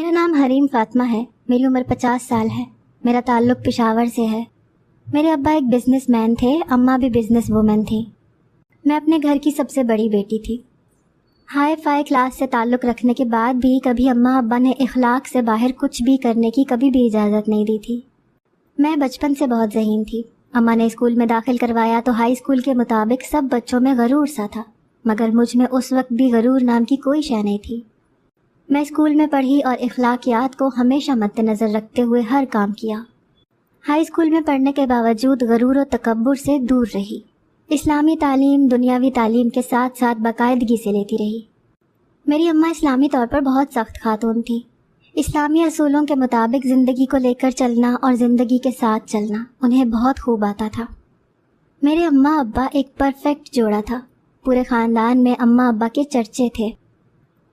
میرا نام حریم فاطمہ ہے. میری عمر 50 سال ہے. میرا تعلق پشاور سے ہے. میرے ابا ایک بزنس مین تھے, اماں بھی بزنس وومن تھیں. میں اپنے گھر کی سب سے بڑی بیٹی تھی. ہائی فائی کلاس سے تعلق رکھنے کے بعد بھی کبھی اماں ابا نے اخلاق سے باہر کچھ بھی کرنے کی کبھی بھی اجازت نہیں دی تھی. میں بچپن سے بہت ذہین تھی. اماں نے اسکول میں داخل کروایا تو ہائی اسکول کے مطابق سب بچوں میں غرور سا تھا, مگر مجھ میں اس وقت بھی غرور نام کی کوئی شے نہیں تھی. میں اسکول میں پڑھی اور اخلاقیات کو ہمیشہ مد نظر رکھتے ہوئے ہر کام کیا. ہائی اسکول میں پڑھنے کے باوجود غرور و تکبر سے دور رہی. اسلامی تعلیم دنیاوی تعلیم کے ساتھ ساتھ باقاعدگی سے لیتی رہی. میری اماں اسلامی طور پر بہت سخت خاتون تھی. اسلامی اصولوں کے مطابق زندگی کو لے کر چلنا اور زندگی کے ساتھ چلنا انہیں بہت خوب آتا تھا. میرے اماں ابا ایک پرفیکٹ جوڑا تھا. پورے خاندان میں اماں ابا کے چرچے تھے.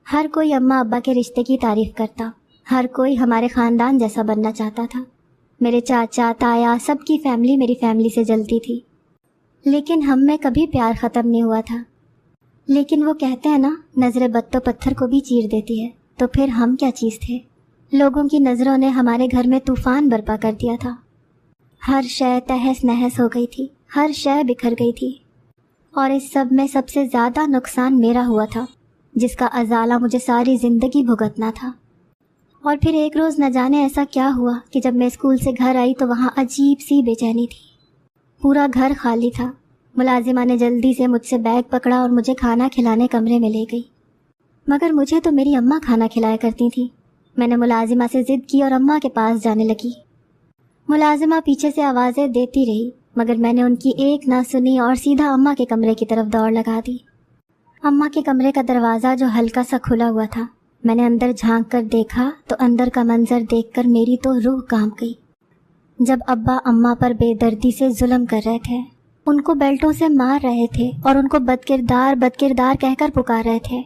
ہر کوئی اماں ابا کے رشتے کی تعریف کرتا. ہر کوئی ہمارے خاندان جیسا بننا چاہتا تھا. میرے چاچا تایا سب کی فیملی میری فیملی سے جلتی تھی, لیکن ہم میں کبھی پیار ختم نہیں ہوا تھا. لیکن وہ کہتے ہیں نا, نظر بد تو پتھر کو بھی چیر دیتی ہے. تو پھر ہم کیا چیز تھے؟ لوگوں کی نظروں نے ہمارے گھر میں طوفان برپا کر دیا تھا. ہر شے تہس نہس ہو گئی تھی, ہر شے بکھر گئی تھی. اور اس سب میں سب سے زیادہ نقصان میرا ہوا تھا, جس کا ازالہ مجھے ساری زندگی بھگتنا تھا. اور پھر ایک روز نہ جانے ایسا کیا ہوا کہ جب میں اسکول سے گھر آئی تو وہاں عجیب سی بے چینی تھی. پورا گھر خالی تھا. ملازمہ نے جلدی سے مجھ سے بیگ پکڑا اور مجھے کھانا کھلانے کمرے میں لے گئی. مگر مجھے تو میری اماں کھانا کھلایا کرتی تھیں. میں نے ملازمہ سے ضد کی اور اماں کے پاس جانے لگی. ملازمہ پیچھے سے آوازیں دیتی رہی, مگر میں نے ان کی ایک نہ سنی اور سیدھا اماں کے کمرے کی طرف دوڑ لگا دی. اماں کے کمرے کا دروازہ جو ہلکا سا کھلا ہوا تھا, میں نے اندر جھانک کر دیکھا تو اندر کا منظر دیکھ کر میری تو روح کانپ گئی. جب ابا اماں پر بے دردی سے ظلم کر رہے تھے, ان کو بیلٹوں سے مار رہے تھے اور ان کو بدکردار کہہ کر پکار رہے تھے.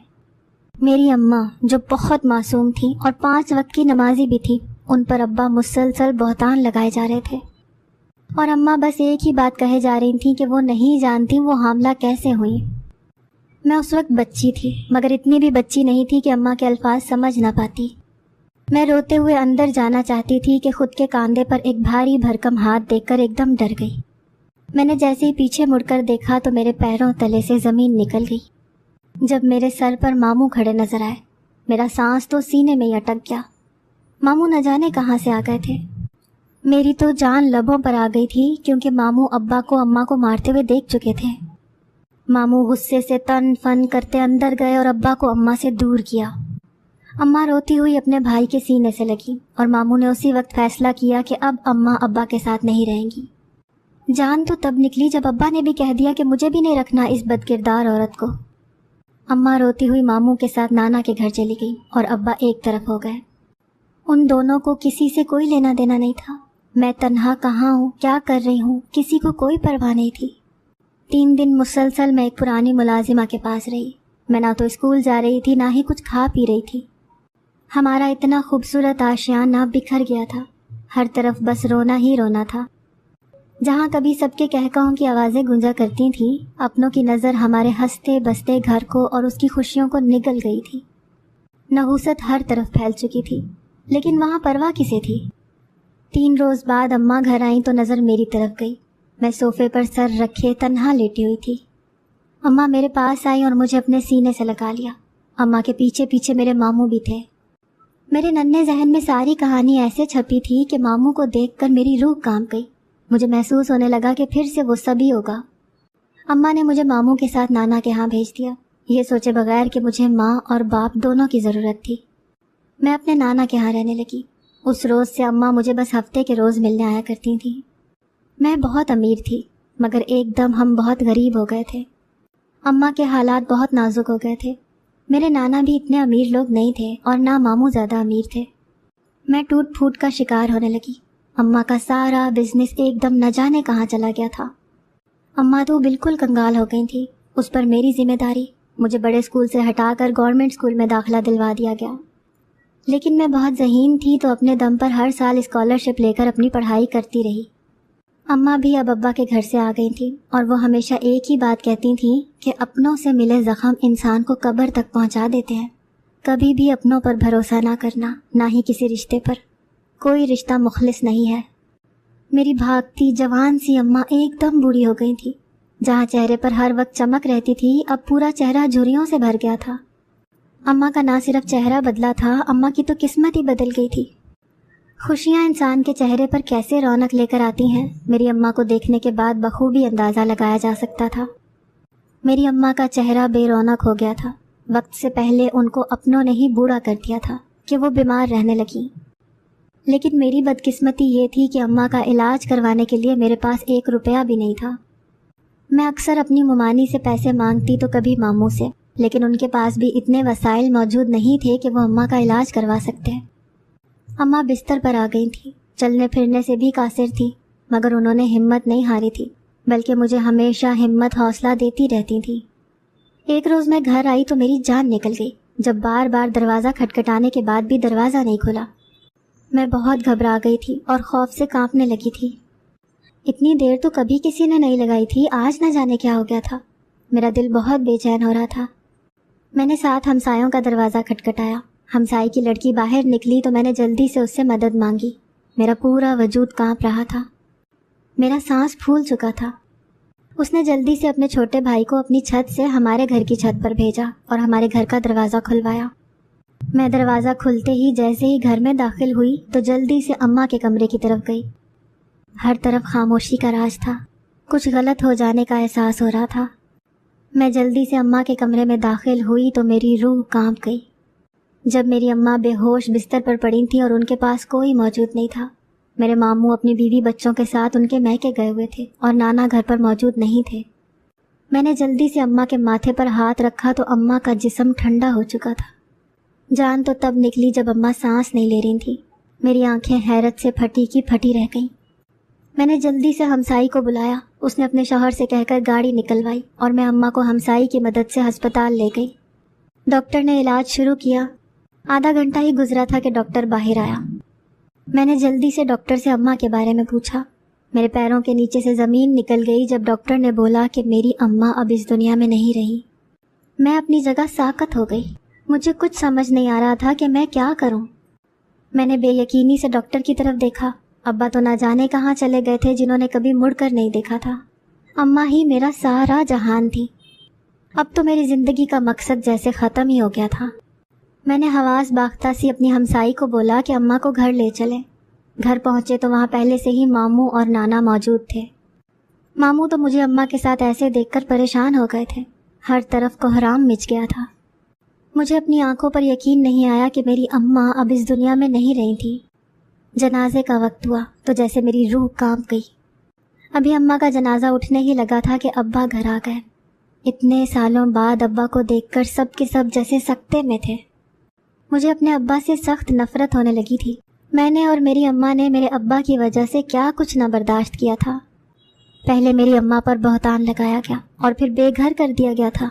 میری اماں جو بہت معصوم تھی اور 5 وقت کی نمازی بھی تھی, ان پر ابا مسلسل بہتان لگائے جا رہے تھے. اور اماں بس ایک ہی بات کہے جا رہی تھیں کہ وہ نہیں جانتی وہ حاملہ کیسے ہوئی. میں اس وقت بچی تھی, مگر اتنی بھی بچی نہیں تھی کہ اماں کے الفاظ سمجھ نہ پاتی. میں روتے ہوئے اندر جانا چاہتی تھی کہ خود کے کاندھے پر ایک بھاری بھرکم ہاتھ دیکھ کر ایک دم ڈر گئی. میں نے جیسے ہی پیچھے مڑ کر دیکھا تو میرے پیروں تلے سے زمین نکل گئی. جب میرے سر پر ماموں کھڑے نظر آئے, میرا سانس تو سینے میں ہی اٹک گیا. ماموں نہ جانے کہاں سے آ گئے تھے. میری تو جان لبوں پر آ گئی تھی, کیونکہ ماموں ابا کو اماں کو مارتے ہوئے دیکھ چکے تھے. ماموں غصے سے تن فن کرتے اندر گئے اور ابا کو اماں سے دور کیا. اماں روتی ہوئی اپنے بھائی کے سینے سے لگی اور ماموں نے اسی وقت فیصلہ کیا کہ اب اماں ابا کے ساتھ نہیں رہیں گی. جان تو تب نکلی جب ابا نے بھی کہہ دیا کہ مجھے بھی نہیں رکھنا اس بدکردار عورت کو. اماں روتی ہوئی ماموں کے ساتھ نانا کے گھر چلی گئی اور ابا ایک طرف ہو گئے. ان دونوں کو کسی سے کوئی لینا دینا نہیں تھا. میں تنہا کہاں ہوں, کیا کر رہی ہوں, کسی کو کوئی پرواہ نہیں تھی. 3 دن مسلسل میں ایک پرانی ملازمہ کے پاس رہی. میں نہ تو اسکول جا رہی تھی, نہ ہی کچھ کھا پی رہی تھی. ہمارا اتنا خوبصورت آشیانہ بکھر گیا تھا. ہر طرف بس رونا ہی رونا تھا. جہاں کبھی سب کے کہکہوں کی آوازیں گونجا کرتی تھیں, اپنوں کی نظر ہمارے ہنستے بستے گھر کو اور اس کی خوشیوں کو نگل گئی تھی. نحوست ہر طرف پھیل چکی تھی, لیکن وہاں پرواہ کسے تھی. 3 روز بعد اماں گھر آئیں تو نظر میری طرف گئی. میں صوفے پر سر رکھے تنہا لیٹی ہوئی تھی. اماں میرے پاس آئی اور مجھے اپنے سینے سے لگا لیا. اماں کے پیچھے پیچھے میرے ماموں بھی تھے. میرے ننھے ذہن میں ساری کہانی ایسے چھپی تھی کہ ماموں کو دیکھ کر میری روح کانپ گئی. مجھے محسوس ہونے لگا کہ پھر سے وہ سبھی ہوگا. اماں نے مجھے ماموں کے ساتھ نانا کے ہاں بھیج دیا, یہ سوچے بغیر کہ مجھے ماں اور باپ دونوں کی ضرورت تھی. میں اپنے نانا کے ہاں رہنے لگی. اس روز سے اماں مجھے بس ہفتے کے روز ملنے آیا کرتی تھیں. میں بہت امیر تھی, مگر ایک دم ہم بہت غریب ہو گئے تھے. اماں کے حالات بہت نازک ہو گئے تھے. میرے نانا بھی اتنے امیر لوگ نہیں تھے اور نہ ماموں زیادہ امیر تھے. میں ٹوٹ پھوٹ کا شکار ہونے لگی. اماں کا سارا بزنس ایک دم نہ جانے کہاں چلا گیا تھا. اماں تو بالکل کنگال ہو گئی تھی. اس پر میری ذمہ داری. مجھے بڑے اسکول سے ہٹا کر گورنمنٹ اسکول میں داخلہ دلوا دیا گیا. لیکن میں بہت ذہین تھی تو اپنے دم پر ہر سال اسکالرشپ لے کر اپنی پڑھائی کرتی رہی. اماں بھی اب ابا کے گھر سے آ گئی تھیں اور وہ ہمیشہ ایک ہی بات کہتی تھیں کہ اپنوں سے ملے زخم انسان کو قبر تک پہنچا دیتے ہیں. کبھی بھی اپنوں پر بھروسہ نہ کرنا، نہ ہی کسی رشتے پر۔ کوئی رشتہ مخلص نہیں ہے۔ میری بھاگتی جوان سی اماں ایک دم بوڑھی ہو گئی تھی۔ جہاں چہرے پر ہر وقت چمک رہتی تھی، اب پورا چہرہ جھریوں سے بھر گیا تھا۔ اماں کا نہ صرف چہرہ بدلا تھا، اماں کی تو قسمت ہی بدل گئی تھی۔ خوشیاں انسان کے چہرے پر کیسے رونق لے کر آتی ہیں، میری اماں کو دیکھنے کے بعد بخوبی اندازہ لگایا جا سکتا تھا۔ میری اماں کا چہرہ بے رونق ہو گیا تھا۔ وقت سے پہلے ان کو اپنوں نے ہی بوڑھا کر دیا تھا کہ وہ بیمار رہنے لگیں۔ لیکن میری بدقسمتی یہ تھی کہ اماں کا علاج کروانے کے لیے میرے پاس 1 روپیہ بھی نہیں تھا۔ میں اکثر اپنی ممانی سے پیسے مانگتی تو کبھی ماموں سے، لیکن ان کے پاس بھی اتنے وسائل موجود نہیں تھے کہ وہ اماں کا علاج کروا سکتے۔ اماں بستر پر آ گئی تھی، چلنے پھرنے سے بھی قاصر تھی، مگر انہوں نے ہمت نہیں ہاری تھی، بلکہ مجھے ہمیشہ ہمت حوصلہ دیتی رہتی تھی۔ ایک روز میں گھر آئی تو میری جان نکل گئی جب بار بار دروازہ کھٹکھٹانے کے بعد بھی دروازہ نہیں کھلا۔ میں بہت گھبرا گئی تھی اور خوف سے کانپنے لگی تھی۔ اتنی دیر تو کبھی کسی نے نہیں لگائی تھی، آج نہ جانے کیا ہو گیا تھا۔ میرا دل بہت بے چین ہو رہا تھا۔ میں نے 7 ہمسایوں کا دروازہ کھٹکھٹایا۔ ہمسائی کی لڑکی باہر نکلی تو میں نے جلدی سے اس سے مدد مانگی۔ میرا پورا وجود کانپ رہا تھا، میرا سانس پھول چکا تھا۔ اس نے جلدی سے اپنے چھوٹے بھائی کو اپنی چھت سے ہمارے گھر کی چھت پر بھیجا اور ہمارے گھر کا دروازہ کھلوایا۔ میں دروازہ کھلتے ہی جیسے ہی گھر میں داخل ہوئی تو جلدی سے اماں کے کمرے کی طرف گئی۔ ہر طرف خاموشی کا راج تھا، کچھ غلط ہو جانے کا احساس ہو رہا تھا۔ میں جلدی سے اماں کے کمرے میں داخل ہوئی تو میری روح کانپ گئی۔ جب میری اماں بے ہوش بستر پر پڑی تھیں اور ان کے پاس کوئی موجود نہیں تھا۔ میرے ماموں اپنی بیوی بچوں کے ساتھ ان کے میکے گئے ہوئے تھے اور نانا گھر پر موجود نہیں تھے۔ میں نے جلدی سے اماں کے ماتھے پر ہاتھ رکھا تو اماں کا جسم ٹھنڈا ہو چکا تھا۔ جان تو تب نکلی جب اماں سانس نہیں لے رہی تھیں۔ میری آنکھیں حیرت سے پھٹی کی پھٹی رہ گئیں۔ میں نے جلدی سے ہمسائی کو بلایا، اس نے اپنے شوہر سے کہہ کر گاڑی نکلوائی اور میں اماں کو ہمسائی کی مدد سے ہسپتال لے گئی۔ ڈاکٹر نے علاج شروع کیا۔ آدھا گھنٹہ ہی گزرا تھا کہ ڈاکٹر باہر آیا۔ میں نے جلدی سے ڈاکٹر سے اماں کے بارے میں پوچھا۔ میرے پیروں کے نیچے سے زمین نکل گئی جب ڈاکٹر نے بولا کہ میری اماں اب اس دنیا میں نہیں رہی۔ میں اپنی جگہ ساکت ہو گئی۔ مجھے کچھ سمجھ نہیں آ رہا تھا کہ میں کیا کروں۔ میں نے بے یقینی سے ڈاکٹر کی طرف دیکھا۔ ابا تو نہ جانے کہاں چلے گئے تھے جنہوں نے کبھی مڑ کر نہیں دیکھا تھا۔ اماں ہی میرا سارا جہان تھی۔ اب تو میری زندگی کا مقصد جیسے ختم ہی ہو گیا تھا۔ میں نے حواس باختہ سی اپنی ہمسائی کو بولا کہ اماں کو گھر لے چلے۔ گھر پہنچے تو وہاں پہلے سے ہی ماموں اور نانا موجود تھے۔ ماموں تو مجھے اماں کے ساتھ ایسے دیکھ کر پریشان ہو گئے تھے۔ ہر طرف کوہرام مچ گیا تھا۔ مجھے اپنی آنکھوں پر یقین نہیں آیا کہ میری اماں اب اس دنیا میں نہیں رہی تھی۔ جنازے کا وقت ہوا تو جیسے میری روح کانپ گئی۔ ابھی اماں کا جنازہ اٹھنے ہی لگا تھا کہ ابا گھر آ گئے۔ اتنے سالوں بعد ابا کو دیکھ کر سب کے سب جیسے سکتے میں تھے۔ مجھے اپنے ابا سے سخت نفرت ہونے لگی تھی۔ میں نے اور میری اماں نے میرے ابا کی وجہ سے کیا کچھ نہ برداشت کیا تھا۔ پہلے میری اماں پر بہتان لگایا گیا اور پھر بے گھر کر دیا گیا تھا۔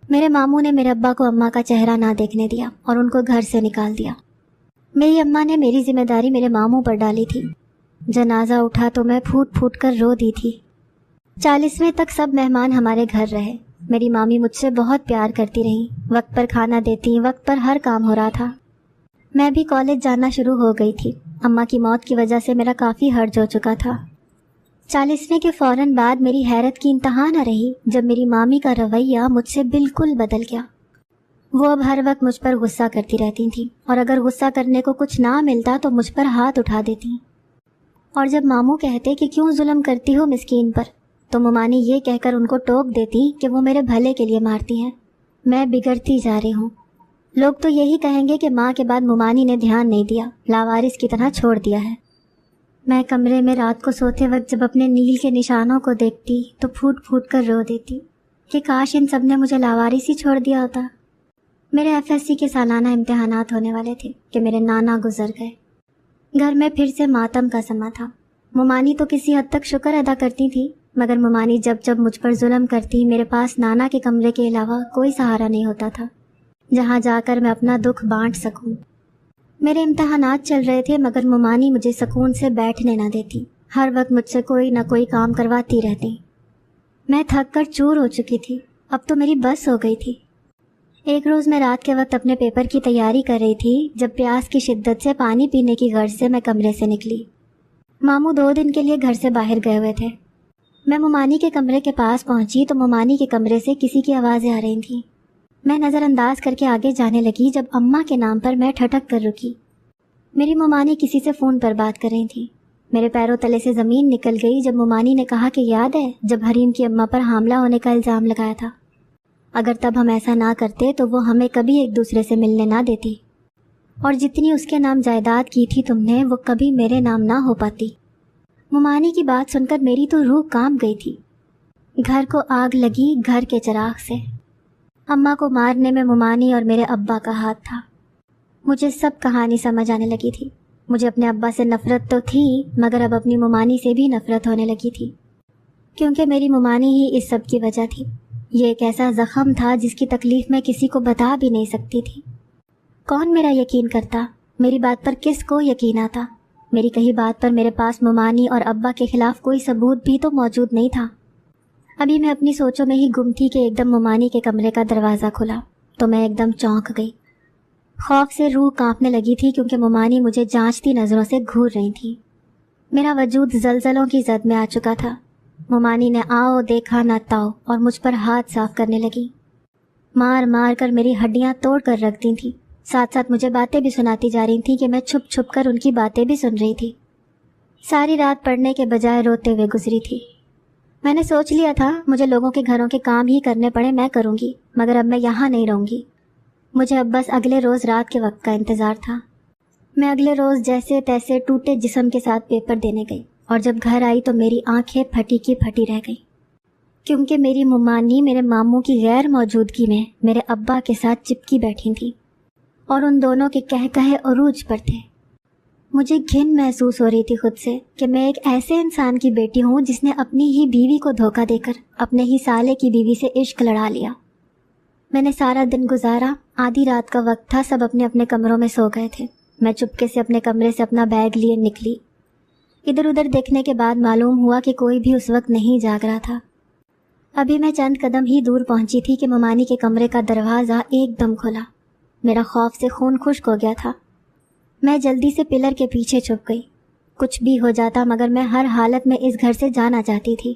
میرے ماموں نے میرے ابا کو اماں کا چہرہ نہ دیکھنے دیا اور ان کو گھر سے نکال دیا۔ میری اماں نے میری ذمہ داری میرے ماموں پر ڈالی تھی۔ جنازہ اٹھا تو میں پھوٹ پھوٹ کر رو دی تھی۔ 40ویں تک سب مہمان ہمارے گھر رہے۔ میری مامی مجھ سے بہت پیار کرتی رہیں، وقت پر کھانا دیتی، وقت پر ہر کام ہو رہا تھا۔ میں بھی کالج جانا شروع ہو گئی تھی۔ اماں کی موت کی وجہ سے میرا کافی ہرج ہو چکا تھا۔ 40ویں کے فوراً بعد میری حیرت کی انتہا نہ رہی جب میری مامی کا رویہ مجھ سے بالکل بدل گیا۔ وہ اب ہر وقت مجھ پر غصہ کرتی رہتی تھیں اور اگر غصہ کرنے کو کچھ نہ ملتا تو مجھ پر ہاتھ اٹھا دیتی۔ اور جب ماموں کہتے کہ کیوں ظلم کرتی ہو مسکین پر، تو ممانی یہ کہہ کر ان کو ٹوک دیتی کہ وہ میرے بھلے کے لیے مارتی ہیں۔ میں بگڑتی جا رہی ہوں۔ لوگ تو یہی کہیں گے کہ ماں کے بعد ممانی نے دھیان نہیں دیا، لاوارث کی طرح چھوڑ دیا ہے۔ میں کمرے میں رات کو سوتے وقت جب اپنے نیل کے نشانوں کو دیکھتی تو پھوٹ پھوٹ کر رو دیتی کہ کاش ان سب نے مجھے لاوارث ہی چھوڑ دیا ہوتا۔ میرے FSC کے سالانہ امتحانات ہونے والے تھے کہ میرے نانا گزر گئے۔ گھر میں پھر سے ماتم کا سما تھا۔ ممانی تو کسی حد تک شکر ادا کرتی تھی، مگر ممانی جب جب مجھ پر ظلم کرتی میرے پاس نانا کے کمرے کے علاوہ کوئی سہارا نہیں ہوتا تھا جہاں جا کر میں اپنا دکھ بانٹ سکوں۔ میرے امتحانات چل رہے تھے مگر ممانی مجھے سکون سے بیٹھنے نہ دیتی، ہر وقت مجھ سے کوئی نہ کوئی کام کرواتی رہتی۔ میں تھک کر چور ہو چکی تھی، اب تو میری بس ہو گئی تھی۔ ایک روز میں رات کے وقت اپنے پیپر کی تیاری کر رہی تھی جب پیاس کی شدت سے پانی پینے کی غرض سے میں کمرے سے نکلی۔ ماموں 2 دن کے لیے گھر سے باہر گئے ہوئے تھے۔ میں ممانی کے کمرے کے پاس پہنچی تو ممانی کے کمرے سے کسی کی آوازیں آ رہی تھیں۔ میں نظر انداز کر کے آگے جانے لگی جب اماں کے نام پر میں ٹھٹک کر رکی۔ میری ممانی کسی سے فون پر بات کر رہی تھی۔ میرے پیروں تلے سے زمین نکل گئی جب ممانی نے کہا کہ یاد ہے جب حریم کی اماں پر حاملہ ہونے کا الزام لگایا تھا؟ اگر تب ہم ایسا نہ کرتے تو وہ ہمیں کبھی ایک دوسرے سے ملنے نہ دیتی، اور جتنی اس کے نام جائیداد کی تھی تم نے وہ کبھی میرے نام نہ ہو پاتی۔ ممانی کی بات سن کر میری تو روح کانپ گئی تھی۔ گھر کو آگ لگی گھر کے چراغ سے۔ اماں کو مارنے میں ممانی اور میرے ابا کا ہاتھ تھا۔ مجھے سب کہانی سمجھ آنے لگی تھی۔ مجھے اپنے ابا سے نفرت تو تھی مگر اب اپنی ممانی سے بھی نفرت ہونے لگی تھی، کیونکہ میری ممانی ہی اس سب کی وجہ تھی۔ یہ ایک ایسا زخم تھا جس کی تکلیف میں کسی کو بتا بھی نہیں سکتی تھی۔ کون میرا یقین کرتا؟ میری بات پر کس کو یقین آتا؟ میری کہی بات پر میرے پاس ممانی اور ابا کے خلاف کوئی ثبوت بھی تو موجود نہیں تھا۔ ابھی میں اپنی سوچوں میں ہی گم تھی کہ ایک دم ممانی کے کمرے کا دروازہ کھلا تو میں ایک دم چونک گئی۔ خوف سے روح کانپنے لگی تھی کیونکہ ممانی مجھے جانچتی نظروں سے گھور رہی تھی۔ میرا وجود زلزلوں کی زد میں آ چکا تھا۔ ممانی نے آؤ دیکھا نہ تاؤ اور مجھ پر ہاتھ صاف کرنے لگی، مار مار کر میری ہڈیاں توڑ کر رکھ دی تھی۔ ساتھ ساتھ مجھے باتیں بھی سناتی جا رہی تھیں کہ میں چھپ چھپ کر ان کی باتیں بھی سن رہی تھی۔ ساری رات پڑھنے کے بجائے روتے ہوئے گزری تھی۔ میں نے سوچ لیا تھا مجھے لوگوں کے گھروں کے کام ہی کرنے پڑے میں کروں گی، مگر اب میں یہاں نہیں رہوں گی۔ مجھے اب بس اگلے روز رات کے وقت کا انتظار تھا۔ میں اگلے روز جیسے تیسے ٹوٹے جسم کے ساتھ پیپر دینے گئی، اور جب گھر آئی تو میری آنکھیں پھٹی کی پھٹی رہ گئی، کیونکہ میری ممانی میرے ماموں کی غیر موجودگی میں میرے ابا کے ساتھ چپکی بیٹھی تھی اور ان دونوں کے کہے عروج پر تھے۔ مجھے گھن محسوس ہو رہی تھی خود سے کہ میں ایک ایسے انسان کی بیٹی ہوں جس نے اپنی ہی بیوی کو دھوکہ دے کر اپنے ہی سالے کی بیوی سے عشق لڑا لیا۔ میں نے سارا دن گزارا، آدھی رات کا وقت تھا، سب اپنے اپنے کمروں میں سو گئے تھے۔ میں چپکے سے اپنے کمرے سے اپنا بیگ لیے نکلی۔ ادھر ادھر دیکھنے کے بعد معلوم ہوا کہ کوئی بھی اس وقت نہیں جاگ رہا تھا۔ ابھی میں چند قدم ہی دور پہنچی تھی کہ ممانی کے کمرے کا دروازہ ایک دم کھلا۔ میرا خوف سے خون خشک ہو گیا تھا۔ میں جلدی سے پلر کے پیچھے چھپ گئی۔ کچھ بھی ہو جاتا مگر میں ہر حالت میں اس گھر سے جانا چاہتی تھی۔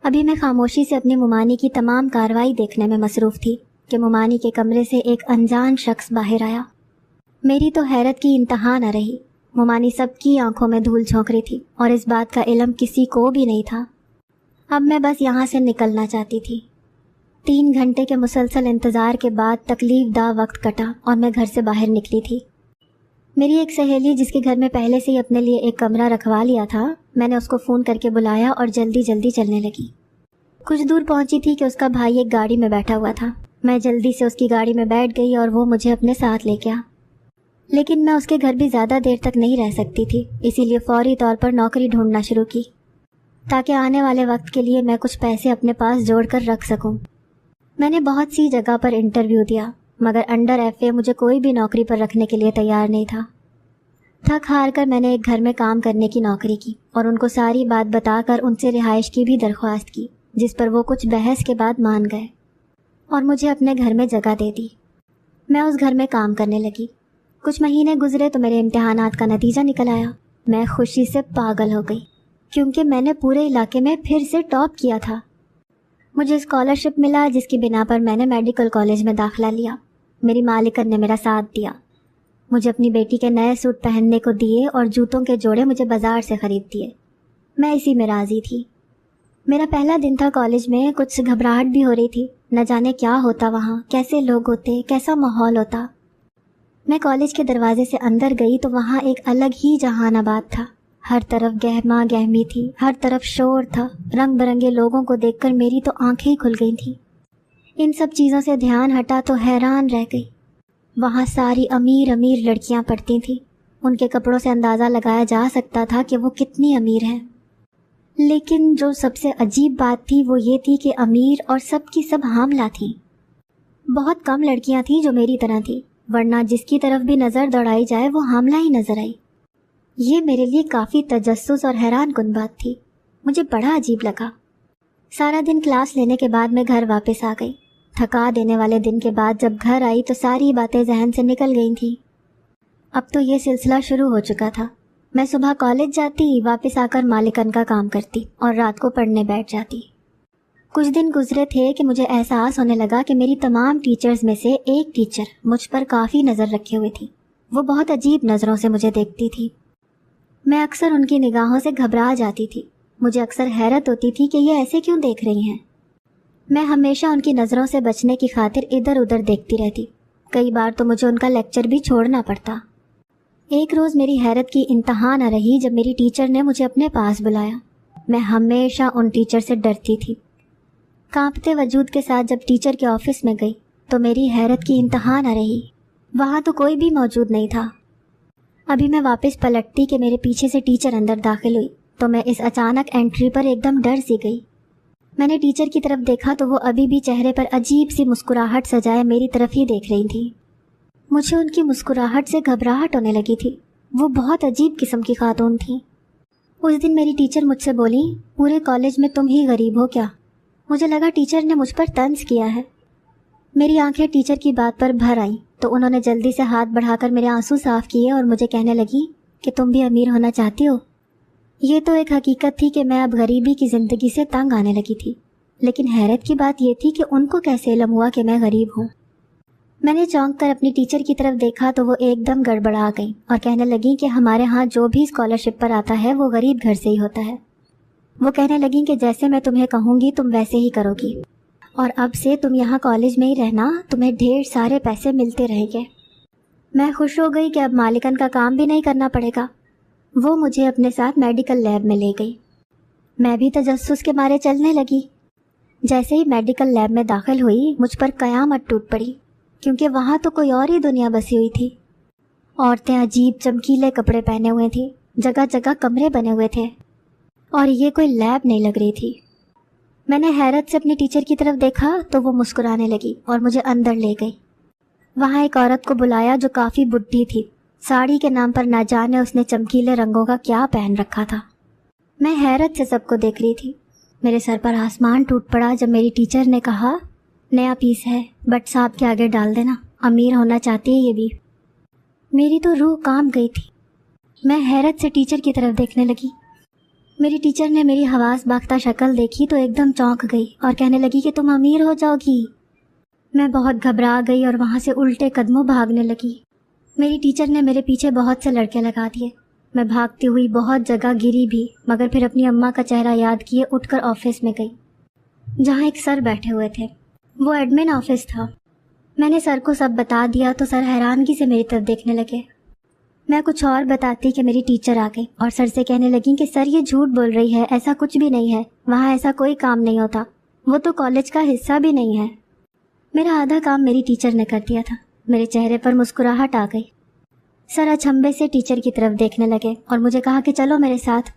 ابھی میں خاموشی سے اپنی ممانی کی تمام کارروائی دیکھنے میں مصروف تھی کہ ممانی کے کمرے سے ایک انجان شخص باہر آیا۔ میری تو حیرت کی انتہا نہ رہی۔ ممانی سب کی آنکھوں میں دھول جھونک رہی تھی اور اس بات کا علم کسی کو بھی نہیں تھا۔ اب میں بس یہاں سے نکلنا چاہتی تھی۔ 3 گھنٹے کے مسلسل انتظار کے بعد تکلیف دہ وقت کٹا اور میں گھر سے باہر نکلی تھی۔ میری ایک سہیلی جس کے گھر میں پہلے سے ہی اپنے لیے ایک کمرہ رکھوا لیا تھا، میں نے اس کو فون کر کے بلایا اور جلدی جلدی چلنے لگی۔ کچھ دور پہنچی تھی کہ اس کا بھائی ایک گاڑی میں بیٹھا ہوا تھا۔ میں جلدی سے اس کی گاڑی میں بیٹھ گئی اور وہ مجھے اپنے ساتھ لے گیا۔ لیکن میں اس کے گھر بھی زیادہ دیر تک نہیں رہ سکتی تھی، اسی لیے فوری طور پر نوکری ڈھونڈنا شروع کی تاکہ آنے والے وقت کے لیے میں کچھ پیسے اپنے پاس جوڑ کر رکھ سکوں۔ میں نے بہت سی جگہ پر انٹرویو دیا مگر انڈر FA مجھے کوئی بھی نوکری پر رکھنے کے لیے تیار نہیں تھا۔ تھک ہار کر میں نے ایک گھر میں کام کرنے کی نوکری کی اور ان کو ساری بات بتا کر ان سے رہائش کی بھی درخواست کی، جس پر وہ کچھ بحث کے بعد مان گئے اور مجھے اپنے گھر میں جگہ دے دی۔ میں اس گھر میں کام کرنے لگی۔ کچھ مہینے گزرے تو میرے امتحانات کا نتیجہ نکل آیا۔ میں خوشی سے پاگل ہو گئی کیونکہ میں نے پورے علاقے میں پھر سے ٹاپ کیا تھا۔ مجھے اسکالرشپ ملا جس کی بنا پر میں نے میڈیکل کالج میں داخلہ لیا۔ میری مالکن نے میرا ساتھ دیا، مجھے اپنی بیٹی کے نئے سوٹ پہننے کو دیے اور جوتوں کے جوڑے مجھے بازار سے خرید دیے۔ میں اسی میں راضی تھی۔ میرا پہلا دن تھا کالج میں، کچھ گھبراہٹ بھی ہو رہی تھی، نہ جانے کیا ہوتا وہاں، کیسے لوگ ہوتے، کیسا ماحول ہوتا۔ میں کالج کے دروازے سے اندر گئی تو وہاں ایک الگ ہی جہان آباد تھا۔ ہر طرف گہما گہمی تھی، ہر طرف شور تھا، رنگ برنگے لوگوں کو دیکھ کر میری تو آنکھیں کھل گئی تھیں۔ ان سب چیزوں سے دھیان ہٹا تو حیران رہ گئی۔ وہاں ساری امیر امیر لڑکیاں پڑھتی تھیں۔ ان کے کپڑوں سے اندازہ لگایا جا سکتا تھا کہ وہ کتنی امیر ہیں۔ لیکن جو سب سے عجیب بات تھی وہ یہ تھی کہ امیر اور سب کی سب حاملہ تھیں۔ بہت کم لڑکیاں تھیں جو میری طرح تھیں، ورنہ جس کی طرف بھی نظر دوڑائی جائے وہ حاملہ ہی نظر آئی۔ یہ میرے لیے کافی تجسس اور حیران کن بات تھی۔ مجھے بڑا عجیب لگا۔ سارا دن کلاس لینے کے بعد میں گھر واپس آ گئی۔ تھکا دینے والے دن کے بعد جب گھر آئی تو ساری باتیں ذہن سے نکل گئی تھیں۔ اب تو یہ سلسلہ شروع ہو چکا تھا۔ میں صبح کالج جاتی، واپس آ کر مالکن کا کام کرتی اور رات کو پڑھنے بیٹھ جاتی۔ کچھ دن گزرے تھے کہ مجھے احساس ہونے لگا کہ میری تمام ٹیچرز میں سے ایک ٹیچر مجھ پر کافی نظر رکھے ہوئے تھی۔ وہ بہت عجیب نظروں سے مجھے دیکھتی تھی۔ میں اکثر ان کی نگاہوں سے گھبرا جاتی تھی۔ مجھے اکثر حیرت ہوتی تھی کہ یہ ایسے کیوں دیکھ رہی ہیں۔ میں ہمیشہ ان کی نظروں سے بچنے کی خاطر ادھر ادھر دیکھتی رہتی۔ کئی بار تو مجھے ان کا لیکچر بھی چھوڑنا پڑتا۔ ایک روز میری حیرت کی انتہا نہ رہی جب میری ٹیچر نے مجھے اپنے پاس بلایا۔ میں ہمیشہ ان ٹیچر سے ڈرتی تھی۔ کانپتے وجود کے ساتھ جب ٹیچر کے آفس میں گئی تو میری حیرت کی انتہا نہ رہی۔ وہاں تو کوئی بھی موجود نہیں تھا۔ ابھی میں واپس پلٹتی کہ میرے پیچھے سے ٹیچر اندر داخل ہوئی تو میں اس اچانک انٹری پر ایک دم ڈر سی گئی۔ میں نے ٹیچر کی طرف دیکھا تو وہ ابھی بھی چہرے پر عجیب سی مسکراہٹ سجائے میری طرف ہی دیکھ رہی تھی۔ مجھے ان کی مسکراہٹ سے گھبراہٹ ہونے لگی تھی۔ وہ بہت عجیب قسم کی خاتون تھیں۔ اس دن میری ٹیچر مجھ سے بولی، پورے کالج میں تم ہی غریب ہو کیا؟ مجھے لگا ٹیچر نے مجھ پر طنز کیا ہے۔ میری آنکھیں ٹیچر کی بات پر بھر آئیں تو انہوں نے جلدی سے ہاتھ بڑھا کر میرے آنسو صاف کیے اور مجھے کہنے لگی کہ تم بھی امیر ہونا چاہتی ہو۔ یہ تو ایک حقیقت تھی کہ میں اب غریبی کی زندگی سے تنگ آنے لگی تھی، لیکن حیرت کی بات یہ تھی کہ ان کو کیسے علم ہوا کہ میں غریب ہوں۔ میں نے چونک کر اپنی ٹیچر کی طرف دیکھا تو وہ ایک دم گڑبڑا گئی اور کہنے لگیں کہ ہمارے ہاں جو بھی اسکالرشپ پر آتا ہے وہ غریب گھر سے ہی ہوتا ہے۔ وہ کہنے لگیں کہ جیسے میں تمہیں کہوں گی تم ویسے ہی کرو گی، اور اب سے تم یہاں کالج میں ہی رہنا، تمہیں ڈھیر سارے پیسے ملتے رہیں گے۔ میں خوش ہو گئی کہ اب مالکن کا کام بھی نہیں کرنا پڑے گا۔ وہ مجھے اپنے ساتھ میڈیکل لیب میں لے گئی۔ میں بھی تجسس کے مارے چلنے لگی۔ جیسے ہی میڈیکل لیب میں داخل ہوئی مجھ پر قیامت ٹوٹ پڑی، کیونکہ وہاں تو کوئی اور ہی دنیا بسی ہوئی تھی۔ عورتیں عجیب چمکیلے کپڑے پہنے ہوئے تھیں، جگہ جگہ کمرے بنے ہوئے تھے، اور یہ کوئی لیب نہیں لگ رہی تھی۔ میں نے حیرت سے اپنی ٹیچر کی طرف دیکھا تو وہ مسکرانے لگی اور مجھے اندر لے گئی۔ وہاں ایک عورت کو بلایا جو کافی بڈھی تھی۔ ساڑی کے نام پر نہ جانے اس نے چمکیلے رنگوں کا کیا پہن رکھا تھا۔ میں حیرت سے سب کو دیکھ رہی تھی۔ میرے سر پر آسمان ٹوٹ پڑا جب میری ٹیچر نے کہا، نیا پیس ہے، بٹ صاحب کے آگے ڈال دینا، امیر ہونا چاہتی ہے یہ بھی۔ میری تو روح کانپ گئی تھی۔ میں حیرت سے ٹیچر کی طرف دیکھنے لگی۔ میری ٹیچر نے میری حواس باختہ شکل دیکھی تو ایک دم چونک گئی اور کہنے لگی کہ تم امیر ہو جاؤ گی۔ میں بہت گھبرا گئی اور وہاں سے الٹے قدموں بھاگنے لگی۔ میری ٹیچر نے میرے پیچھے بہت سے لڑکے لگا دیے۔ میں بھاگتی ہوئی بہت جگہ گری بھی، مگر پھر اپنی اماں کا چہرہ یاد کیے اٹھ کر آفس میں گئی، جہاں ایک سر بیٹھے ہوئے تھے۔ وہ ایڈمن آفس تھا۔ میں نے سر کو سب بتا دیا تو سر حیرانگی سے میری طرف دیکھنے لگے۔ میں کچھ اور بتاتی کہ میری ٹیچر آ گئی اور سر سے کہنے لگیں کہ سر یہ جھوٹ بول رہی ہے، ایسا کچھ بھی نہیں ہے، وہاں ایسا کوئی کام نہیں ہوتا، وہ تو کالج کا حصہ بھی نہیں ہے۔ میرا آدھا کام میری ٹیچر نے کر دیا تھا۔ میرے چہرے پر مسکراہٹ آ گئی۔ سر اچنبھے سے ٹیچر کی طرف دیکھنے لگے اور مجھے کہا کہ چلو میرے ساتھ۔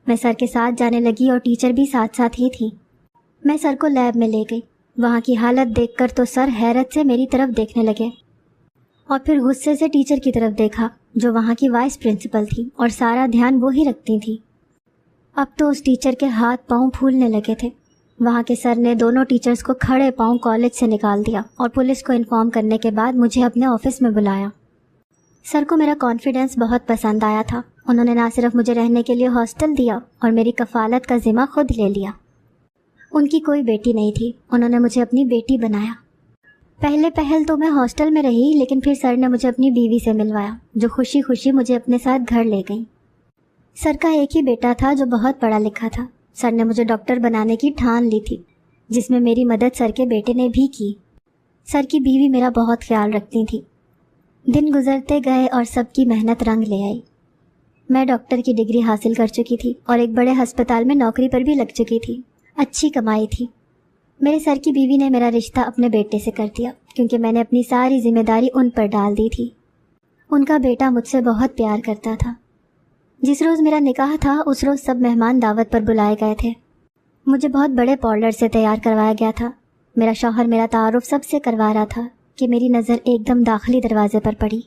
میں سر کے ساتھ جانے لگی اور ٹیچر بھی ساتھ ساتھ ہی تھی۔ میں سر کو لیب میں لے گئی۔ وہاں کی حالت دیکھ کر تو سر حیرت سے میری طرف دیکھنے لگے اور پھر غصے سے ٹیچر کی طرف دیکھا جو وہاں کی وائس پرنسپل تھی اور سارا دھیان وہی رکھتی تھی۔ اب تو اس ٹیچر کے ہاتھ پاؤں پھولنے لگے تھے۔ وہاں کے سر نے دونوں ٹیچرز کو کھڑے پاؤں کالج سے نکال دیا اور پولیس کو انفارم کرنے کے بعد مجھے اپنے آفس میں بلایا۔ سر کو میرا کانفیڈنس بہت پسند آیا تھا۔ انہوں نے نہ صرف مجھے رہنے کے لیے ہاسٹل دیا اور میری کفالت کا ذمہ خود لے لیا۔ ان کی کوئی بیٹی نہیں تھی، انہوں نے مجھے اپنی بیٹی بنایا۔ پہل تو میں ہاسٹل میں رہی، لیکن پھر سر نے مجھے اپنی بیوی سے ملوایا جو خوشی خوشی مجھے اپنے ساتھ گھر لے گئی۔ سر کا ایک ہی بیٹا تھا جو بہت پڑھا لکھا تھا۔ سر نے مجھے ڈاکٹر بنانے کی ٹھان لی تھی، جس میں میری مدد سر کے بیٹے نے بھی کی۔ سر کی بیوی میرا بہت خیال رکھتی تھی۔ دن گزرتے گئے اور سب کی محنت رنگ لے آئی۔ میں ڈاکٹر کی ڈگری حاصل کر چکی تھی اور ایک بڑے ہسپتال میں نوکری پر بھی لگ چکی تھی۔ اچھی کمائی تھی۔ میرے سر کی بیوی نے میرا رشتہ اپنے بیٹے سے کر دیا کیونکہ میں نے اپنی ساری ذمہ داری ان پر ڈال دی تھی۔ ان کا بیٹا مجھ سے بہت پیار کرتا تھا۔ جس روز میرا نکاح تھا اس روز سب مہمان دعوت پر بلائے گئے تھے۔ مجھے بہت بڑے پارلر سے تیار کروایا گیا تھا۔ میرا شوہر میرا تعارف سب سے کروا رہا تھا کہ میری نظر ایک دم داخلی دروازے پر پڑی،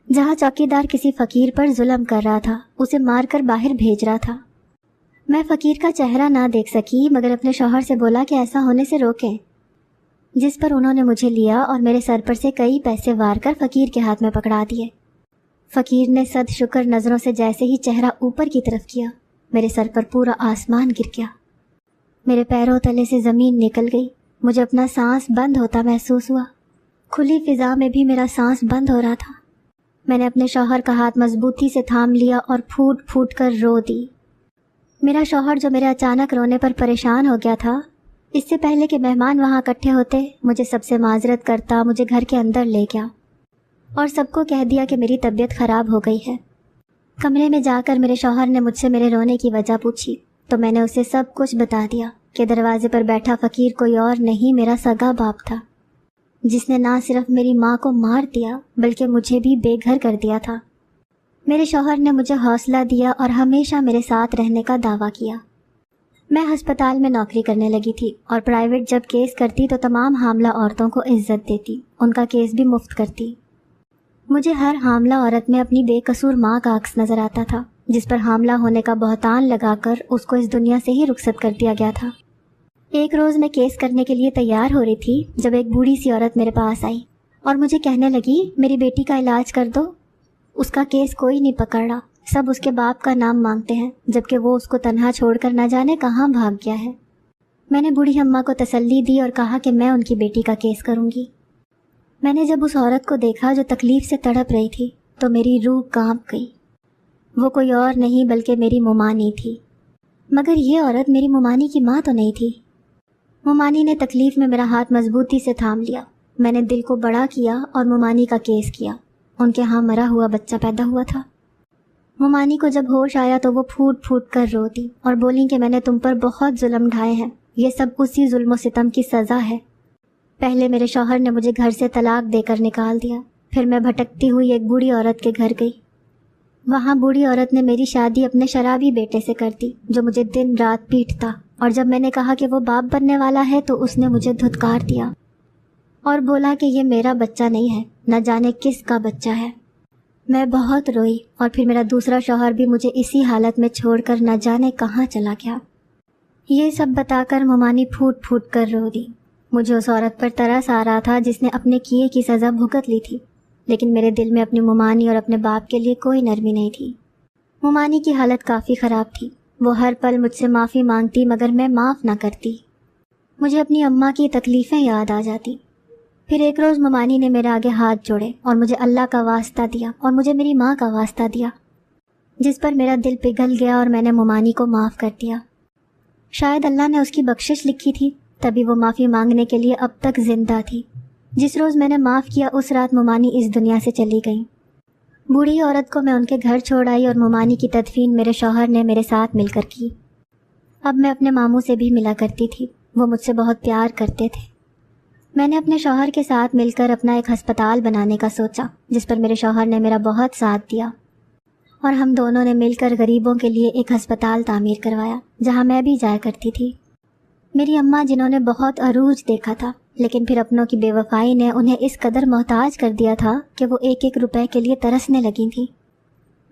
جہاں چوکیدار کسی فقیر پر ظلم کر رہا تھا، اسے مار کر باہر بھیج رہا تھا۔ میں فقیر کا چہرہ نہ دیکھ سکی مگر اپنے شوہر سے بولا کہ ایسا ہونے سے روکیں۔ جس پر انہوں نے مجھے لیا اور میرے سر پر سے کئی پیسے وار کر فقیر کے ہاتھ میں پکڑا دیے۔ فقیر نے صد شکر نظروں سے جیسے ہی چہرہ اوپر کی طرف کیا، میرے سر پر پورا آسمان گر گیا۔ میرے پیروں تلے سے زمین نکل گئی، مجھے اپنا سانس بند ہوتا محسوس ہوا۔ کھلی فضا میں بھی میرا سانس بند ہو رہا تھا۔ میں نے اپنے شوہر کا ہاتھ مضبوطی سے تھام لیا اور پھوٹ پھوٹ کر رو دی۔ میرا شوہر جو میرے اچانک رونے پر پریشان ہو گیا تھا، اس سے پہلے کہ مہمان وہاں اکٹھے ہوتے مجھے سب سے معذرت کرتا مجھے گھر کے اندر لے گیا اور سب کو کہہ دیا کہ میری طبیعت خراب ہو گئی ہے۔ کمرے میں جا کر میرے شوہر نے مجھ سے میرے رونے کی وجہ پوچھی تو میں نے اسے سب کچھ بتا دیا کہ دروازے پر بیٹھا فقیر کوئی اور نہیں، میرا سگا باپ تھا، جس نے نہ صرف میری ماں کو مار دیا بلکہ مجھے بھی بے گھر کر دیا تھا۔ میرے شوہر نے مجھے حوصلہ دیا اور ہمیشہ میرے ساتھ رہنے کا دعویٰ کیا۔ میں ہسپتال میں نوکری کرنے لگی تھی اور پرائیویٹ جب کیس کرتی تو تمام حاملہ عورتوں کو عزت دیتی، ان کا کیس بھی مفت کرتی۔ مجھے ہر حاملہ عورت میں اپنی بے قصور ماں کا عکس نظر آتا تھا، جس پر حاملہ ہونے کا بہتان لگا کر اس کو اس دنیا سے ہی رخصت کر دیا گیا تھا۔ ایک روز میں کیس کرنے کے لیے تیار ہو رہی تھی جب ایک بوڑھی سی عورت میرے پاس آئی اور مجھے کہنے لگی میری بیٹی کا علاج کر دو، اس کا کیس کوئی نہیں پکڑ رہا، سب اس کے باپ کا نام مانگتے ہیں جبکہ وہ اس کو تنہا چھوڑ کر نہ جانے کہاں بھاگ گیا ہے۔ میں نے بوڑھی اماں کو تسلی دی اور کہا کہ میں ان کی بیٹی کا کیس کروں گی۔ میں نے جب اس عورت کو دیکھا جو تکلیف سے تڑپ رہی تھی تو میری روح کانپ گئی۔ وہ کوئی اور نہیں بلکہ میری ممانی تھی، مگر یہ عورت میری ممانی کی ماں تو نہیں تھی۔ ممانی نے تکلیف میں میرا ہاتھ مضبوطی سے تھام لیا، میں نے دل کو بڑا کیا اور ممانی کا کیس کیا۔ ان کے ہاں مرا ہوا بچہ پیدا ہوا تھا۔ ممانی کو جب ہوش آیا تو وہ پھوٹ پھوٹ کر رو دی اور بولی کہ میں نے تم پر بہت ظلم ڈھائے ہیں، یہ سب اسی ظلم و ستم کی سزا ہے۔ پہلے میرے شوہر نے مجھے گھر سے طلاق دے کر نکال دیا، پھر میں بھٹکتی ہوئی ایک بوڑھی عورت کے گھر گئی۔ وہاں بوڑھی عورت نے میری شادی اپنے شرابی بیٹے سے کر دی جو مجھے دن رات پیٹتا، اور جب میں نے کہا کہ وہ باپ بننے والا ہے تو اس نے مجھے دھتکار دیا اور بولا کہ یہ میرا بچہ نہیں ہے، نہ جانے کس کا بچہ ہے۔ میں بہت روئی اور پھر میرا دوسرا شوہر بھی مجھے اسی حالت میں چھوڑ کر نہ جانے کہاں چلا گیا۔ یہ سب بتا کر ممانی پھوٹ پھوٹ کر رو دی۔ مجھے اس عورت پر ترس آ رہا تھا جس نے اپنے کیے کی سزا بھگت لی تھی، لیکن میرے دل میں اپنی ممانی اور اپنے باپ کے لیے کوئی نرمی نہیں تھی۔ ممانی کی حالت کافی خراب تھی، وہ ہر پل مجھ سے معافی مانگتی مگر میں معاف نہ کرتی۔ مجھے اپنی اماں کی تکلیفیں یاد آ جاتی۔ پھر ایک روز ممانی نے میرے آگے ہاتھ جوڑے اور مجھے اللہ کا واسطہ دیا اور مجھے میری ماں کا واسطہ دیا، جس پر میرا دل پگھل گیا اور میں نے ممانی کو معاف کر دیا۔ شاید اللہ نے اس کی بخشش لکھی تھی، تبھی وہ معافی مانگنے کے لیے اب تک زندہ تھی۔ جس روز میں نے معاف کیا اس رات ممانی اس دنیا سے چلی گئی۔ بوڑھی عورت کو میں ان کے گھر چھوڑ آئی اور ممانی کی تدفین میرے شوہر نے میرے ساتھ مل کر کی۔ اب میں اپنے ماموں سے بھی ملا کرتی تھی، وہ مجھ سے بہت پیار کرتے تھے۔ میں نے اپنے شوہر کے ساتھ مل کر اپنا ایک ہسپتال بنانے کا سوچا، جس پر میرے شوہر نے میرا بہت ساتھ دیا اور ہم دونوں نے مل کر غریبوں کے لیے ایک ہسپتال تعمیر کروایا جہاں میں بھی جایا کرتی تھی۔ میری اماں جنہوں نے بہت عروج دیکھا تھا لیکن پھر اپنوں کی بے وفائی نے انہیں اس قدر محتاج کر دیا تھا کہ وہ ایک ایک روپے کے لیے ترسنے لگی تھیں۔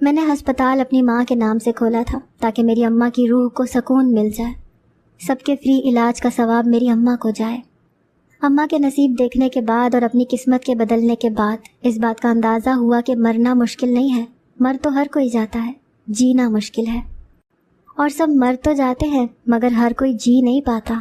میں نے ہسپتال اپنی ماں کے نام سے کھولا تھا تاکہ میری اماں کی روح کو سکون مل جائے، سب کے فری علاج کا ثواب میری اماں کو جائے۔ اماں کے نصیب دیکھنے کے بعد اور اپنی قسمت کے بدلنے کے بعد اس بات کا اندازہ ہوا کہ مرنا مشکل نہیں ہے، مر تو ہر کوئی جاتا ہے، جینا مشکل ہے۔ اور سب مر تو جاتے ہیں مگر ہر کوئی جی نہیں پاتا۔